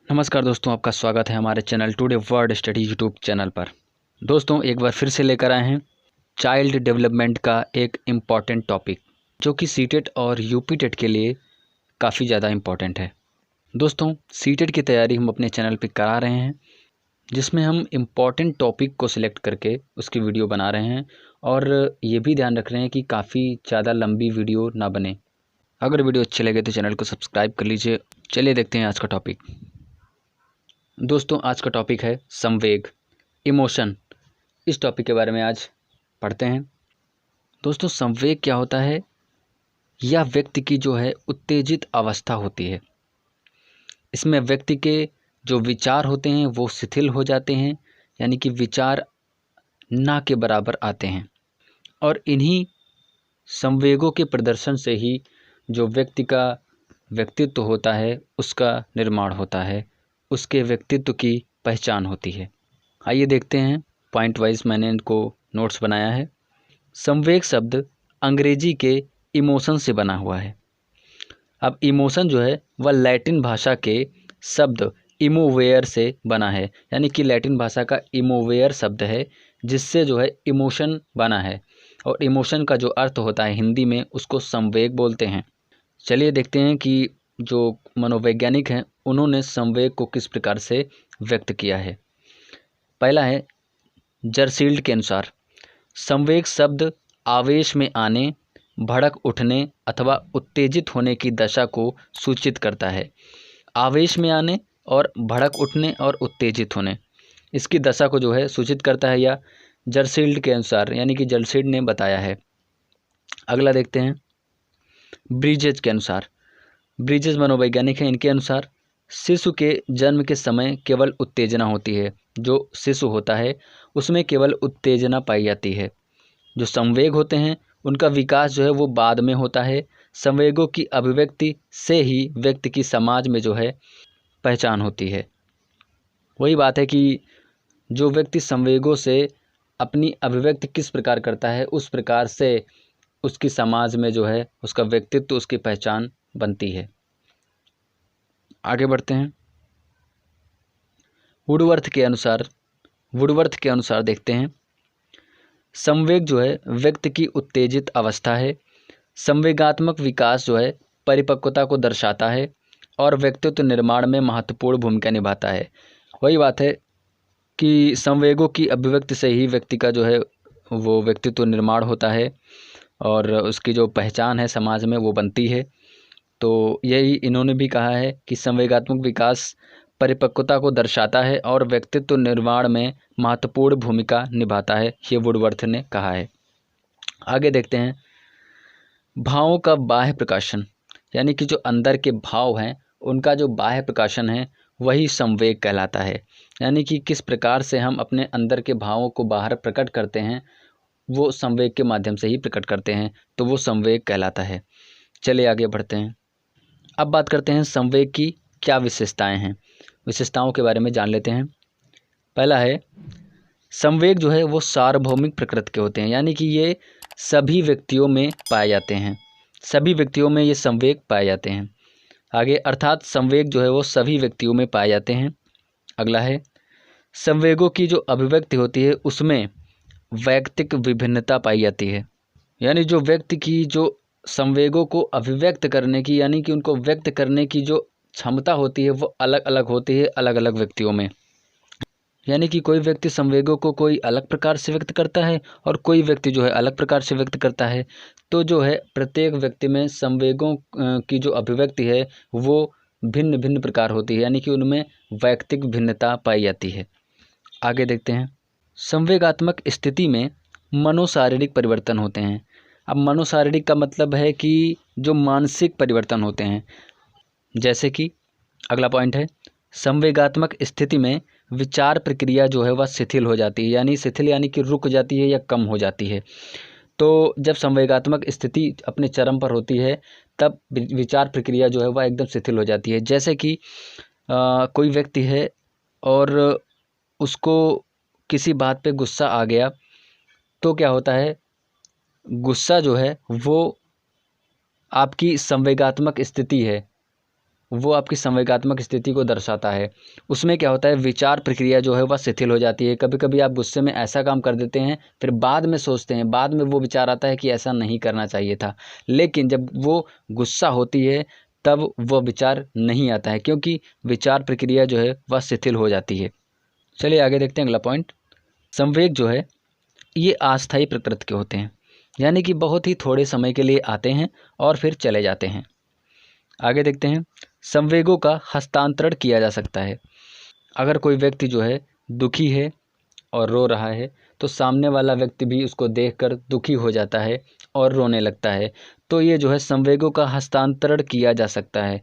नमस्कार दोस्तों, आपका स्वागत है हमारे channel today word study YouTube channel पर। दोस्तों, एक बार फिर से लेकर आए हैं चाइल्ड डेवलपमेंट का एक इम्पॉर्टेंट टॉपिक, जो कि सीटेट और यूपीटेट के लिए काफ़ी ज़्यादा इम्पॉर्टेंट है। दोस्तों, सीटेट की तैयारी हम अपने चैनल पर करा रहे हैं, जिसमें हम इम्पॉर्टेंट टॉपिक को सिलेक्ट करके उसकी वीडियो बना रहे हैं और ये भी ध्यान रख रहे हैं कि काफ़ी ज़्यादा लंबी वीडियो ना बने। अगर वीडियो अच्छे लगे तो चैनल को सब्सक्राइब कर लीजिए। चलिए देखते हैं आज का टॉपिक। दोस्तों, आज का टॉपिक है संवेग, इमोशन। इस टॉपिक के बारे में आज पढ़ते हैं। दोस्तों, संवेग क्या होता है? यह व्यक्ति की जो है उत्तेजित अवस्था होती है। इसमें व्यक्ति के जो विचार होते हैं वो शिथिल हो जाते हैं, यानी कि विचार ना के बराबर आते हैं। और इन्हीं संवेगों के प्रदर्शन से ही जो व्यक्ति का व्यक्तित्व होता है उसका निर्माण होता है, उसके व्यक्तित्व की पहचान होती है। आइए देखते हैं, पॉइंट वाइज मैंने इनको नोट्स बनाया है। संवेग शब्द अंग्रेजी के इमोशन से बना हुआ है। अब इमोशन जो है वह लैटिन भाषा के शब्द इमोवेयर से बना है, यानी कि लैटिन भाषा का इमोवेयर शब्द है जिससे जो है इमोशन बना है, और इमोशन का जो अर्थ होता है हिंदी में उसको संवेग बोलते हैं। चलिए देखते हैं कि जो मनोवैज्ञानिक हैं उन्होंने संवेग को किस प्रकार से व्यक्त किया है। पहला है जरसील्ड के अनुसार, संवेग शब्द आवेश में आने, भड़क उठने अथवा उत्तेजित होने की दशा को सूचित करता है। आवेश में आने और भड़क उठने और उत्तेजित होने, इसकी दशा को जो है सूचित करता है, या जरसील्ड के अनुसार, यानी कि जरसील्ड ने बताया है। अगला देखते हैं ब्रिजेज के अनुसार। ब्रिजेज मनोवैज्ञानिक हैं, इनके अनुसार शिशु के जन्म के समय केवल उत्तेजना होती है। जो शिशु होता है उसमें केवल उत्तेजना पाई जाती है। जो संवेग होते हैं उनका विकास जो है वो बाद में होता है। संवेगों की अभिव्यक्ति से ही व्यक्ति की समाज में जो है पहचान होती है। वही बात है कि जो व्यक्ति संवेगों से अपनी अभिव्यक्ति किस प्रकार करता है उस प्रकार से उसकी समाज में जो है उसका व्यक्तित्व, उसकी पहचान बनती है। आगे बढ़ते हैं। वुडवर्थ के अनुसार देखते हैं, संवेग जो है व्यक्ति की उत्तेजित अवस्था है। संवेगात्मक विकास जो है परिपक्वता को दर्शाता है और व्यक्तित्व निर्माण में महत्वपूर्ण भूमिका निभाता है। वही बात है कि संवेगों की अभिव्यक्ति से ही व्यक्ति का जो है वो व्यक्तित्व निर्माण होता है और उसकी जो पहचान है समाज में वो बनती है। तो यही इन्होंने भी कहा है कि संवेगात्मक विकास परिपक्वता को दर्शाता है और व्यक्तित्व निर्माण में महत्वपूर्ण भूमिका निभाता है, ये वुडवर्थ ने कहा है। आगे देखते हैं भावों का बाह्य प्रकाशन, यानी कि जो अंदर के भाव हैं उनका जो बाह्य प्रकाशन है वही संवेग कहलाता है। यानी कि किस प्रकार से हम अपने अंदर के भावों को बाहर प्रकट करते हैं वो संवेग के माध्यम से ही प्रकट करते हैं, तो वो संवेग कहलाता है। चलिए आगे बढ़ते हैं। अब बात करते हैं संवेग की क्या विशेषताएं हैं, विशेषताओं के बारे में जान लेते हैं। पहला है संवेग जो है वो सार्वभौमिक प्रकृति के होते हैं, यानी कि ये सभी व्यक्तियों में पाए जाते हैं, सभी व्यक्तियों में ये संवेग पाए जाते हैं। आगे अर्थात संवेग जो है वो सभी व्यक्तियों में पाए जाते हैं। अगला है संवेगों की जो अभिव्यक्ति होती है उसमें वैयक्तिक विभिन्नता पाई जाती है, यानी जो व्यक्ति की जो संवेगों को अभिव्यक्त करने की, यानी कि उनको व्यक्त करने की जो क्षमता होती है वो अलग अलग होती है अलग अलग व्यक्तियों में। यानी कि कोई व्यक्ति संवेगों को कोई अलग प्रकार से व्यक्त करता है और कोई व्यक्ति जो है अलग प्रकार से व्यक्त करता है। तो जो है प्रत्येक व्यक्ति में संवेगों की जो अभिव्यक्ति है वो भिन्न भिन्न प्रकार होती है, यानी कि उनमें वैयक्तिक भिन्नता पाई जाती है। आगे देखते हैं संवेगात्मक स्थिति में मनोशारीरिक परिवर्तन होते हैं। अब मनोशारीरिक का मतलब है कि जो मानसिक परिवर्तन होते हैं, जैसे कि अगला पॉइंट है संवेगात्मक स्थिति में विचार प्रक्रिया जो है वह शिथिल हो जाती है, यानी शिथिल यानी कि रुक जाती है या कम हो जाती है। तो जब संवेगात्मक स्थिति अपने चरम पर होती है तब विचार प्रक्रिया जो है वह एकदम शिथिल हो जाती है। जैसे कि कोई व्यक्ति है और उसको किसी बात पे गुस्सा आ गया, तो क्या होता है गुस्सा जो है वो आपकी संवेगात्मक स्थिति है, वो आपकी संवेगात्मक स्थिति को दर्शाता है। उसमें क्या होता है, विचार प्रक्रिया जो है वह शिथिल हो जाती है। कभी कभी आप गुस्से में ऐसा काम कर देते हैं, फिर बाद में सोचते हैं, बाद में वो विचार आता है कि ऐसा नहीं करना चाहिए था, लेकिन जब वो गुस्सा होती है तब वह विचार नहीं आता है, क्योंकि विचार प्रक्रिया जो है वह शिथिल हो जाती है। चलिए आगे देखते हैं अगला पॉइंट। संवेग जो है ये अस्थायी प्रकृति के होते हैं, यानी कि बहुत ही थोड़े समय के लिए आते हैं और फिर चले जाते हैं। आगे देखते हैं, संवेगों का हस्तांतरण किया जा सकता है। अगर कोई व्यक्ति जो है दुखी है और रो रहा है, तो सामने वाला व्यक्ति भी उसको देखकर दुखी हो जाता है और रोने लगता है, तो ये जो है संवेगों का हस्तांतरण किया जा सकता है।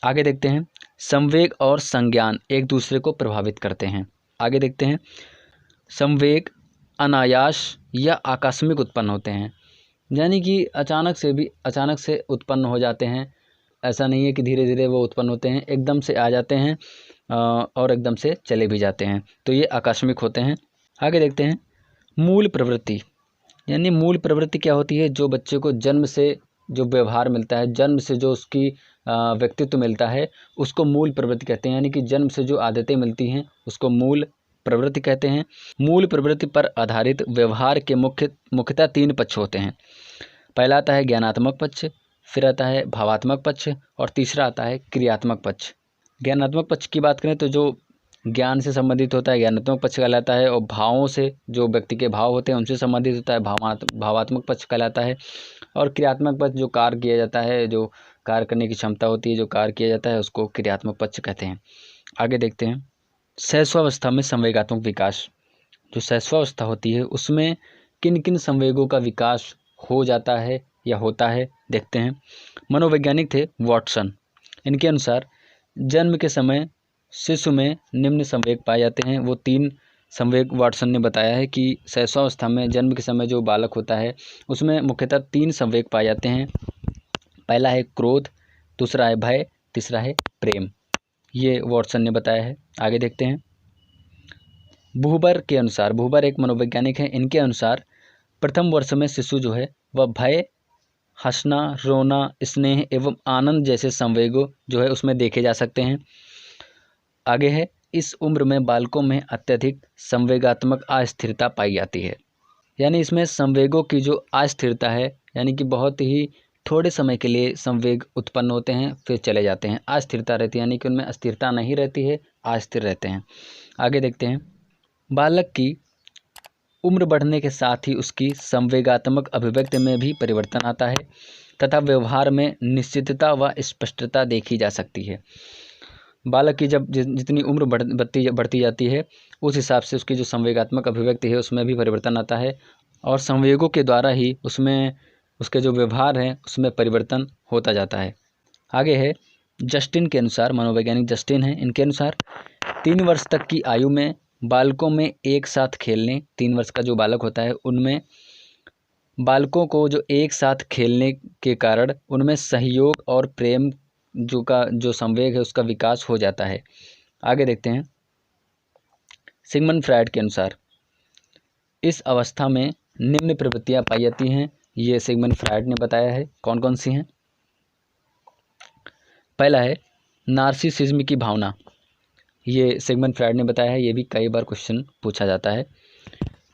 आगे देखते हैं, संवेग और संज्ञान एक दूसरे को प्रभावित करते हैं। आगे देखते हैं, संवेग अनायास या आकस्मिक उत्पन्न होते हैं, यानी कि अचानक से उत्पन्न हो जाते हैं। ऐसा नहीं है कि धीरे धीरे वो उत्पन्न होते हैं, एकदम से आ जाते हैं और एकदम से चले भी जाते हैं, तो ये आकस्मिक होते हैं। आगे देखते हैं, मूल प्रवृत्ति, यानी मूल प्रवृत्ति क्या होती है, जो बच्चे को जन्म से जो व्यवहार मिलता है, जन्म से जो उसकी व्यक्तित्व मिलता है, उसको मूल प्रवृत्ति कहते हैं। यानी कि जन्म से जो आदतें मिलती हैं उसको मूल प्रवृत्ति कहते हैं। मूल प्रवृत्ति पर आधारित व्यवहार के मुख्यतः 3 पक्ष होते हैं। पहला आता है ज्ञानात्मक पक्ष, फिर आता है भावात्मक पक्ष और तीसरा आता है क्रियात्मक पक्ष। ज्ञानात्मक पक्ष की बात करें तो जो ज्ञान से संबंधित होता है ज्ञानात्मक पक्ष कहलाता है, और भावों से जो व्यक्ति के भाव होते हैं उनसे संबंधित होता है भावात्मक पक्ष कहलाता है। और क्रियात्मक पक्ष जो कार्य किया जाता है, जो कार्य करने की क्षमता होती है, जो कार्य किया जाता है, उसको क्रियात्मक पक्ष कहते हैं। आगे देखते हैं, शैशवावस्था में संवेगात्मक विकास। जो शैशवावस्था होती है उसमें किन किन संवेगों का विकास हो जाता है या होता है, देखते हैं। मनोवैज्ञानिक थे वॉटसन, इनके अनुसार जन्म के समय शिशु में निम्न संवेग पाए जाते हैं। वो 3 संवेग वाटसन ने बताया है कि शैशवावस्था में जन्म के समय जो बालक होता है उसमें मुख्यतः 3 संवेग पाए जाते हैं। पहला है क्रोध, दूसरा है भय, तीसरा है प्रेम। ये वाटसन ने बताया है। आगे देखते हैं, बुहबर के अनुसार, बुहबर एक मनोवैज्ञानिक हैं, इनके अनुसार प्रथम वर्ष में शिशु जो है वह भय, हंसना, रोना, स्नेह एवं आनंद जैसे संवेगों जो है उसमें देखे जा सकते हैं। आगे है, इस उम्र में बालकों में अत्यधिक संवेगात्मक अस्थिरता पाई जाती है। यानी इसमें संवेगों की जो अस्थिरता है, यानी कि बहुत ही थोड़े समय के लिए संवेग उत्पन्न होते हैं फिर चले जाते हैं। अस्थिरता रहती है, यानी कि उनमें स्थिरता नहीं रहती है, अस्थिर रहते हैं। आगे देखते हैं, बालक की उम्र बढ़ने के साथ ही उसकी संवेगात्मक अभिव्यक्ति में भी परिवर्तन आता है तथा व्यवहार में निश्चितता व स्पष्टता देखी जा सकती है। बालक की जब जितनी उम्र बढ़ती जाती है उस हिसाब से उसकी जो संवेगात्मक अभिव्यक्ति है उसमें भी परिवर्तन आता है, और संवेगों के द्वारा ही उसमें उसके जो व्यवहार हैं उसमें परिवर्तन होता जाता है। आगे है, जस्टिन के अनुसार, मनोवैज्ञानिक जस्टिन हैं, इनके अनुसार 3 वर्ष तक की आयु में बालकों में एक साथ खेलने, 3 वर्ष का जो बालक होता है उनमें बालकों को जो एक साथ खेलने के कारण उनमें सहयोग और प्रेम जो संवेग है उसका विकास हो जाता है। आगे देखते हैं, सिगमंड फ्रायड के अनुसार इस अवस्था में निम्न प्रवृत्तियां पाई जाती हैं। ये सिगमंड फ्रायड ने बताया है, कौन कौन सी हैं। पहला है नार्सिसिज्म की भावना, ये सिगमंड फ्रायड ने बताया है, ये भी कई बार क्वेश्चन पूछा जाता है।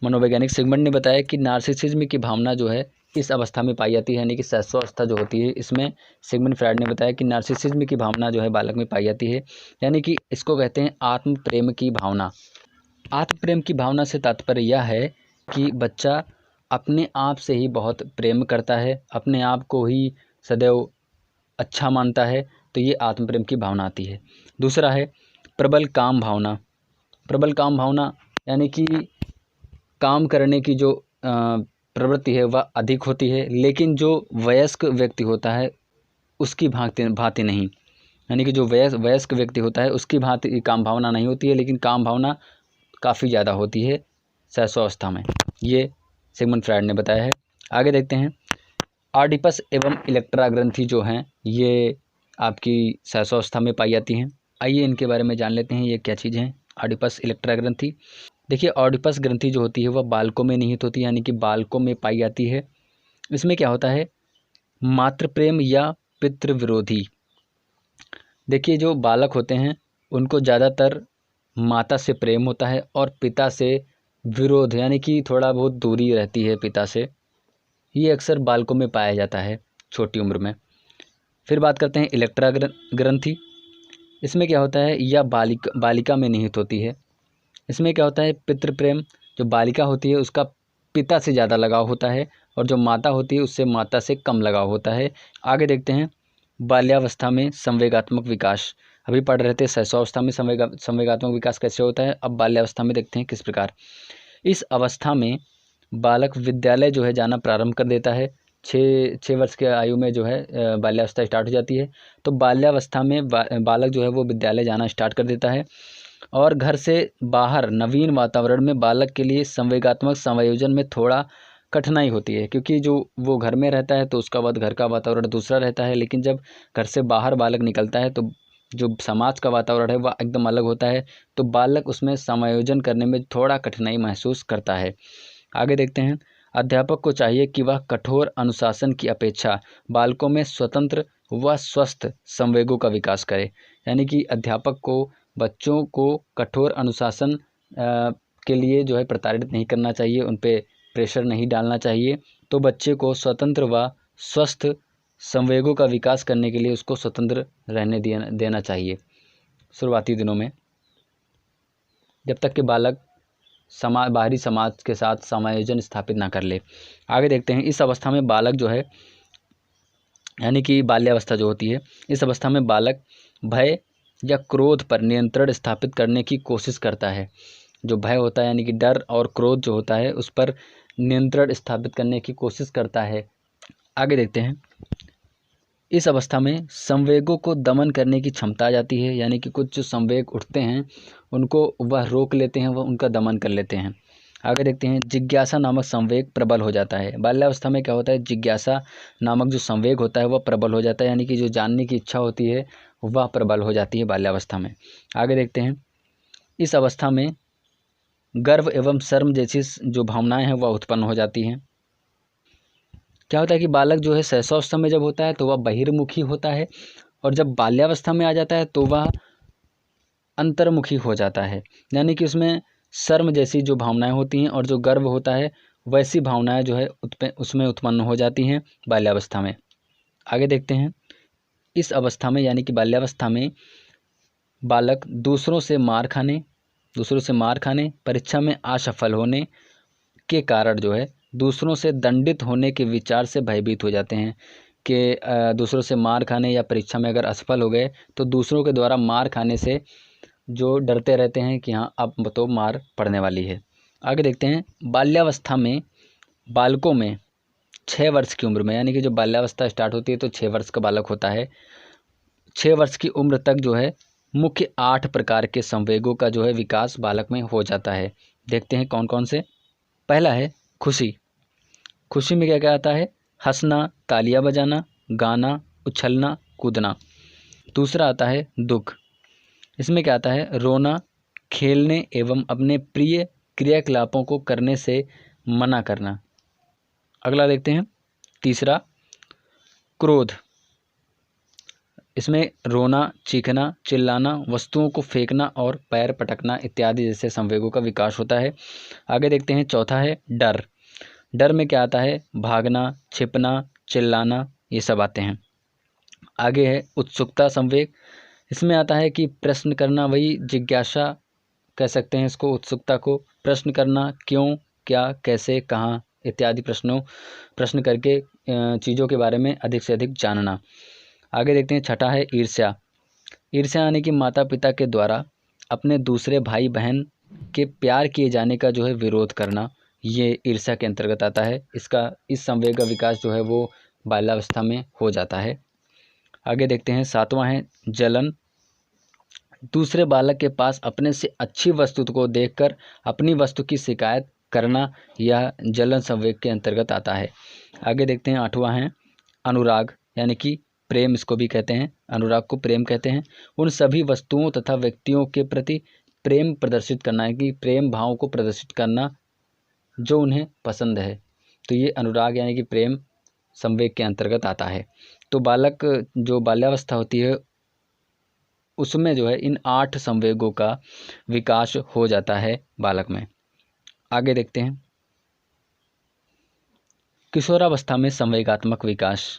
मनोवैज्ञानिक सिगमंड ने बताया कि नार्सिसिज्म की भावना जो है इस अवस्था में पाई जाती है, यानी कि शैशवावस्था जो होती है इसमें सिगमंड फ्रायड ने बताया कि नार्सिसिज्म की भावना जो है बालक में पाई जाती है, यानी कि इसको कहते हैं आत्म प्रेम की भावना। आत्म प्रेम की भावना से तात्पर्य यह है कि बच्चा अपने आप से ही बहुत प्रेम करता है, अपने आप को ही सदैव अच्छा मानता है, तो ये आत्म प्रेम की भावना आती है। दूसरा है प्रबल काम भावना। प्रबल काम भावना यानी कि काम करने की जो प्रवृत्ति है वह अधिक होती है, लेकिन जो वयस्क व्यक्ति होता है उसकी भांति नहीं, यानी कि जो वयस्क व्यक्ति होता है उसकी भांति काम भावना नहीं होती है, लेकिन काम भावना काफ़ी ज़्यादा होती है शैशवावस्था में। ये सिगमंड फ्रायड ने बताया है। आगे देखते हैं, ऑडिपस एवं इलेक्ट्रा ग्रंथि जो हैं ये आपकी शैशवावस्था में पाई जाती हैं। आइए इनके बारे में जान लेते हैं, ये क्या चीज़ हैं ऑडिपस इलेक्ट्रा ग्रंथि। देखिए, ऑडिपस ग्रंथि जो होती है वह बालकों में निहित होती है, यानी कि बालकों में पाई जाती है। इसमें क्या होता है, मातृ प्रेम या पितृ विरोधी देखिए जो बालक होते हैं उनको ज़्यादातर माता से प्रेम होता है और पिता से विरोध, यानी कि थोड़ा बहुत दूरी रहती है पिता से। ये अक्सर बालकों में पाया जाता है छोटी उम्र में। फिर बात करते हैं इलेक्ट्रा ग्रंथि। इसमें क्या होता है, यह बालिका में निहित होती है। इसमें क्या होता है, पितृ प्रेम, जो बालिका होती है उसका पिता से ज़्यादा लगाव होता है और जो माता होती है उससे माता से कम लगाव होता है। आगे देखते हैं बाल्यावस्था में संवेगात्मक विकास। अभी पढ़ रहे थे शैशवावस्था में संवेगात्मक विकास कैसे होता है, अब बाल्यावस्था में देखते हैं किस प्रकार। इस अवस्था में बालक विद्यालय जो है जाना प्रारंभ कर देता है। 6 वर्ष के आयु में जो है बाल्यावस्था स्टार्ट हो जाती है। तो बाल्यावस्था में बालक जो है वो विद्यालय जाना स्टार्ट कर देता है और घर से बाहर नवीन वातावरण में बालक के लिए संवेगात्मक समायोजन में थोड़ा कठिनाई होती है, क्योंकि जो वो घर में रहता है तो उसका बाद घर का वातावरण दूसरा रहता है, लेकिन जब घर से बाहर बालक निकलता है तो जो समाज का वातावरण है वह एकदम अलग होता है। तो बालक उसमें समायोजन करने में थोड़ा कठिनाई महसूस करता है। आगे देखते हैं अध्यापक को चाहिए कि वह कठोर अनुशासन की अपेक्षा बालकों में स्वतंत्र व स्वस्थ संवेगों का विकास करे। यानी कि अध्यापक को बच्चों को कठोर अनुशासन के लिए जो है प्रताड़ित नहीं करना चाहिए, उन पे प्रेशर नहीं डालना चाहिए। तो बच्चे को स्वतंत्र व स्वस्थ संवेगों का विकास करने के लिए उसको स्वतंत्र रहने देना चाहिए शुरुआती दिनों में, जब तक कि बालक बाहरी समाज के साथ समायोजन स्थापित ना कर ले। आगे देखते हैं इस अवस्था में बालक जो है, यानी कि बाल्यावस्था जो होती है, इस अवस्था में बालक भय या क्रोध पर नियंत्रण स्थापित करने की कोशिश करता है। जो भय होता है यानी कि डर और क्रोध जो होता है उस पर नियंत्रण स्थापित करने की कोशिश करता है। आगे देखते हैं इस अवस्था में संवेगों को दमन करने की क्षमता आ जाती है, यानी कि कुछ जो संवेग उठते हैं उनको वह रोक लेते हैं, वह उनका दमन कर लेते हैं। आगे देखते हैं जिज्ञासा नामक संवेग प्रबल हो जाता है। बाल्यावस्था में क्या होता है, जिज्ञासा नामक जो संवेग होता है वह प्रबल हो जाता है, यानी कि जो जानने की इच्छा होती है वह प्रबल हो जाती है बाल्यावस्था में। आगे देखते हैं इस अवस्था में गर्व एवं शर्म जैसी जो भावनाएं हैं वह उत्पन्न हो जाती हैं। क्या होता है कि बालक जो है शैशवावस्था में जब होता है तो वह बहिर्मुखी होता है और जब बाल्यावस्था में आ जाता है तो वह अंतर्मुखी हो जाता है, यानी कि उसमें शर्म जैसी जो भावनाएं होती हैं और जो गर्व होता है वैसी भावनाएं जो है उसमें उत्पन्न हो जाती हैं बाल्यावस्था में। आगे देखते हैं इस अवस्था में यानी कि बाल्यावस्था में बालक दूसरों से मार खाने, परीक्षा में असफल होने के कारण जो है दूसरों से दंडित होने के विचार से भयभीत हो जाते हैं कि दूसरों से मार खाने या परीक्षा में अगर असफल हो गए तो दूसरों के द्वारा मार खाने से जो डरते रहते हैं कि हाँ अब तो मार पड़ने वाली है। आगे देखते हैं बाल्यावस्था में बालकों में 6 वर्ष की उम्र में, यानी कि जो बाल्यावस्था स्टार्ट होती है तो 6 वर्ष का बालक होता है, 6 वर्ष की उम्र तक जो है मुख्य 8 प्रकार के संवेगों का जो है विकास बालक में हो जाता है। देखते हैं कौन कौन से। पहला है खुशी। खुशी में क्या क्या आता है, हंसना, तालियां बजाना, गाना, उछलना, कूदना। दूसरा आता है दुख। इसमें क्या आता है, रोना, खेलने एवं अपने प्रिय क्रियाकलापों को करने से मना करना। अगला देखते हैं तीसरा क्रोध। इसमें रोना, चीखना, चिल्लाना, वस्तुओं को फेंकना और पैर पटकना इत्यादि जैसे संवेगों का विकास होता है। आगे देखते हैं चौथा है डर। डर में क्या आता है, भागना, छिपना, चिल्लाना, ये सब आते हैं। आगे है उत्सुकता संवेग। इसमें आता है कि प्रश्न करना, वही जिज्ञासा कह सकते हैं इसको, उत्सुकता को, प्रश्न करना, क्यों, क्या, कैसे, कहाँ इत्यादि प्रश्न करके चीज़ों के बारे में अधिक से अधिक जानना। आगे देखते हैं छठा है ईर्ष्या। ईर्ष्या यानी कि माता पिता के द्वारा अपने दूसरे भाई बहन के प्यार किए जाने का जो है विरोध करना, ये ईर्ष्या के अंतर्गत आता है। इस संवेग का विकास जो है वो बाल्यावस्था में हो जाता है। आगे देखते हैं सातवां है जलन। दूसरे बालक के पास अपने से अच्छी वस्तु को देखकर अपनी वस्तु की शिकायत करना, यह जलन संवेग के अंतर्गत आता है। आगे देखते हैं आठवां है अनुराग, यानी कि प्रेम, इसको भी कहते हैं, अनुराग को प्रेम कहते हैं। उन सभी वस्तुओं तथा व्यक्तियों के प्रति प्रेम प्रदर्शित करना है कि प्रेम भाव को प्रदर्शित करना जो उन्हें पसंद है, तो ये अनुराग यानी कि प्रेम संवेग के अंतर्गत आता है। तो बालक जो बाल्यावस्था होती है उसमें जो है इन 8 संवेगों का विकास हो जाता है बालक में। आगे देखते हैं, किशोरावस्था में संवेगात्मक विकास।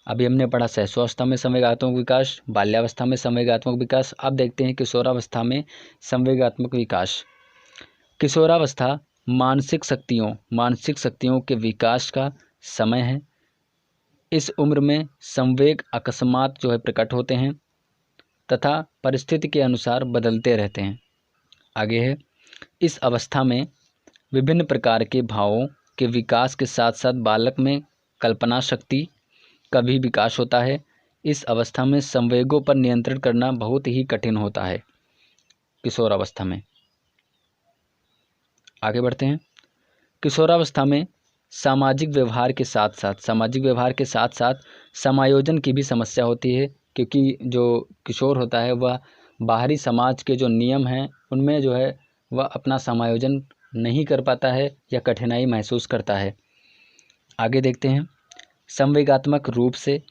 अभी हमने पढ़ा शैशवावस्था में संवेगात्मक विकास, बाल्यावस्था में संवेगात्मक विकास। अब देखते हैं किशोरावस्था में संवेगात्मक विकास। किशोरावस्था मानसिक शक्तियों के विकास का समय है। इस उम्र में संवेग अकस्मात जो है प्रकट होते हैं तथा परिस्थिति के अनुसार बदलते रहते हैं। आगे है, इस अवस्था में विभिन्न प्रकार के भावों के विकास के साथ साथ बालक में कल्पना शक्ति का भी विकास होता है। इस अवस्था में संवेगों पर नियंत्रण करना बहुत ही कठिन होता है किशोरावस्था में। आगे बढ़ते हैं, किशोरावस्था में सामाजिक व्यवहार के साथ साथ समायोजन की भी समस्या होती है, क्योंकि जो किशोर होता है वह बाहरी समाज के जो नियम हैं उनमें जो है वह अपना समायोजन नहीं कर पाता है या कठिनाई महसूस करता है। आगे देखते हैं, संवेगात्मक रूप से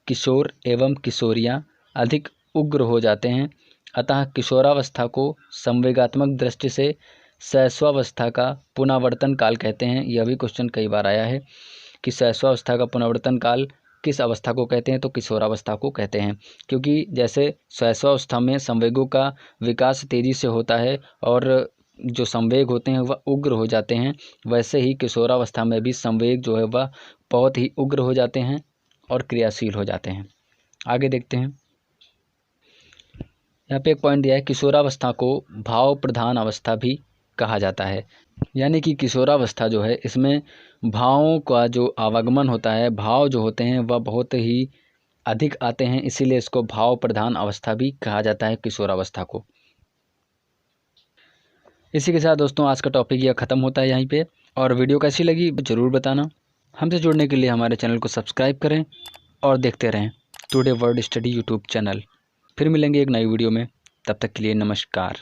किशोर एवं किशोरियां अधिक उग्र हो जाते हैं, अतः किशोरावस्था को संवेगात्मक दृष्टि से शैशवावस्था का पुनरावर्तन काल कहते हैं। यह भी क्वेश्चन कई बार आया है कि शैशवावस्था का पुनरावर्तन काल किस अवस्था को कहते हैं, तो किशोरावस्था को कहते हैं, क्योंकि जैसे शैशवावस्था में संवेगों का विकास तेज़ी से होता है और जो संवेग होते हैं वह उग्र हो जाते हैं, वैसे ही किशोरावस्था में भी संवेग जो है वह बहुत ही उग्र हो जाते हैं और क्रियाशील हो जाते हैं। आगे देखते हैं, यहाँ पे एक पॉइंट दिया है, किशोरावस्था को भाव प्रधान अवस्था भी कहा जाता है। यानी कि किशोरावस्था जो है इसमें भावों का जो आवागमन होता है, भाव जो होते हैं वह बहुत ही अधिक आते हैं, इसीलिए इसको भाव प्रधान अवस्था भी कहा जाता है किशोरावस्था को। इसी के साथ दोस्तों आज का टॉपिक यह ख़त्म होता है यहीं पे। और वीडियो कैसी लगी ज़रूर बताना। हमसे जुड़ने के लिए हमारे चैनल को सब्सक्राइब करें और देखते रहें today word study YouTube channel. फिर मिलेंगे एक नई वीडियो में, तब तक के लिए नमस्कार।